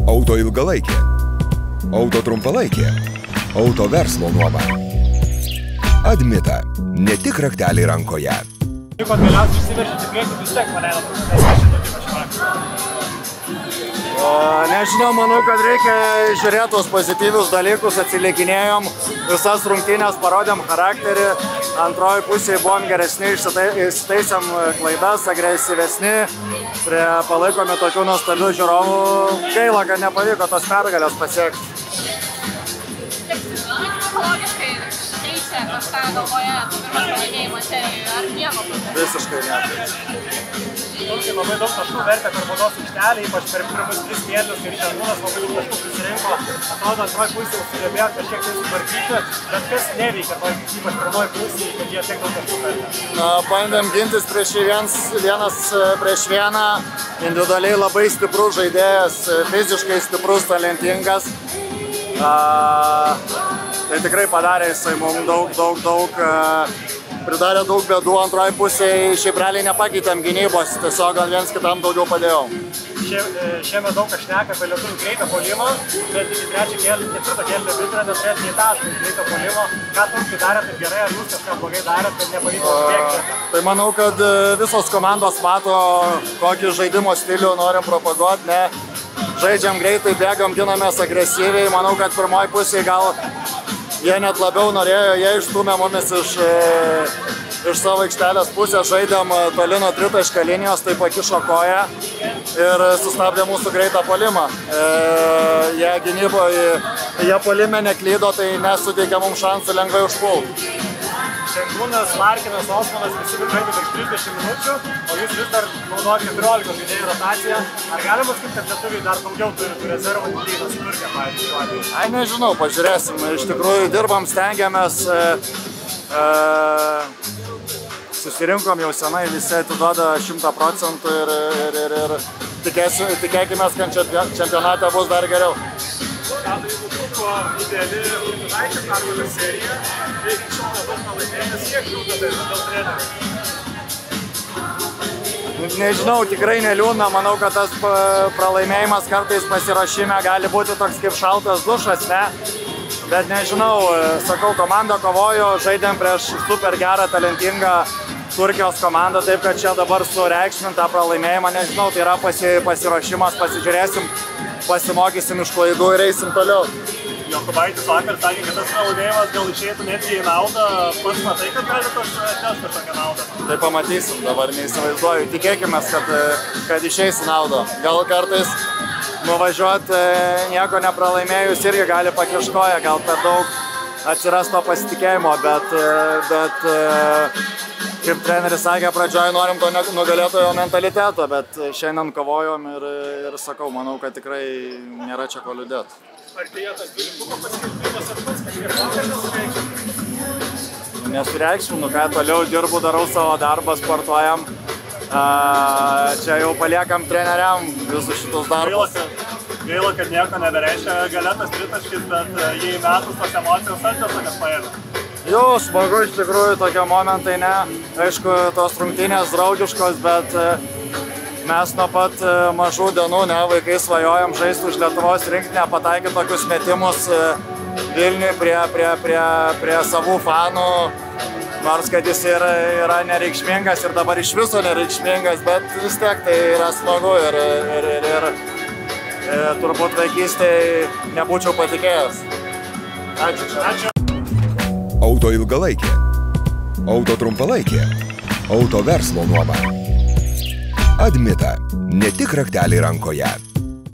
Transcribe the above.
Auto ilgalaikė, auto trumpalaikė, auto verslo nuoma. Admita, ne tik rakteliai rankoje. Kad galiausiai išsiveržyti priekį, vis tiek paleido Nežinau, manau, kad reikia žiūrėti tos pozityvius dalykus, atsilikinėjom, visas rungtynės parodėm charakterį, antroji pusėje buvom geresni, išsitaisėm klaidas, agresyvesni, palaikome tokių nuostabių žiūrovų, gaila, kad nepavyko tos pergalės pasiekti. Psichologiškai keičia kažką galvoje, pirmas pralaimėjimas serijoje, ar nieko? Visiškai ne. Turkai labai daug taškų vertė per baudos aikštelę, ypač per pirmus 3 kėlinius, kai Rytas labai daug taškų prisirinko. Atrodo, antroji pusė sugebėjo kažkiek tai sutvarkyti, bet kas neveikia, ypač pirmoji pusė, kad jie tiek daug taškų vertė. Bandėm gintis vienas prieš vieną, individualiai labai stiprus žaidėjas, fiziškai stiprus, talentingas. Tai tikrai padarė jisai mums daug, pridarė daug bėdų, antroji pusėje šiaip realiai nepakeitėm gynybos, tiesiog gal viens kitam daugiau padėjau. Šiemet daug kas šneka apie lietuvių greitą puolimą, bet iki ketvirto kėlinio vidurio neturėt nei taškų greito puolimo. Ką turkai darė taip gerai, ar jūs kažką blogai darėt, kad nepavyko bėgti? Tai manau, kad visos komandos mato, kokį žaidimo stilių norim propaguoti, ne? Žaidžiam greitai, bėgam, ginamės agresyviai, manau, kad pirmoji pusėje gal jie net labiau norėjo, jie išstūmė mumis iš savo aikštelės pusės, žaidėm toli nuo tritaškio linijos, tai pakišo koją ir sustabdė mūsų greitą puolimą. Jie puolime neklydo, tai nesuteikė mums šansų lengvai užpulti. Šengūnas, Larkinas, Osmanas visi žaidė virš 30 minučių, o jūs vis dar naudojate 14 žaidėjų rotaciją. Ar galima sakyti, kad lietuviai dar daugiau turi tų rezervų lygiai nusipirkę, pavyzdžiui? Nežinau, pažiūrėsim. Iš tikrųjų dirbam, stengiamės. Susirinkom jau senai, visi atiduoda 100% ir tikėkime, kad čempionate bus dar geriau. Jeigu būtų ideali Rytaičio pergalės serija, tai iki šiol nedaug pralaimėjęs, kiek liūdna dėl trenerių? Nežinau, tikrai neliūdna, manau, kad tas pralaimėjimas kartais pasiruošime gali būti toks kaip šaltas dušas, ne? Bet nežinau, sakau, komanda kovojo, žaidėm prieš super gerą, talentingą Turkijos komandą, taip kad čia dabar sureikšmintą pralaimėjimą, nežinau, tai yra pasiruošimas, pasižiūrėsim, pasimokysim iš klaidų ir eisim toliau. Jokubaitis vakar sakė, kad tas pralaimėjimas gal išeitų netgi į naudą, pats matai, kad gali tas atnešti kažkokią naudą? Tai pamatysim, dabar neįsivaizduoju, tikėkime, kad išeis į naudą. Gal kartais nuvažiuoti nieko nepralaimėjus irgi gali pakiškoja, gal per daug atsiras to pasitikėjimo, bet kaip treneris sakė pradžioje, norim to nugalėtojo mentaliteto, bet šiandien kovojom ir sakau, manau, kad tikrai nėra čia ko liūdėti. Ar tai tas dvyliktuko paskelbimas ar pats kažkiek nesureikšminu? Nesureikšminu, ką toliau dirbu, darau savo darbą, sportuojam. Čia jau paliekam treneriam visus šitus darbus. Gaila, kad nieko nebereiškia galėtas tritaškis, bet jei metus tos emocijos atneša, kad paėmė. Jo, smagu iš tikrųjų tokie momentai, ne. Aišku, tos rungtynės draugiškos, bet mes nuo pat mažų dienų, ne, vaikai svajojam žaisti už Lietuvos rinktinę, pataikyti tokius metimus Vilniui prie savų fanų, nors kad jis yra nereikšmingas ir dabar iš viso nereikšmingas, bet vis tiek tai yra smagu ir turbūt vaikystėje nebūčiau patikėjęs. Ačiū. Auto ilgalaikė, auto trumpalaikė, auto verslo nuoma. Admita, ne tik rakteliai rankoje.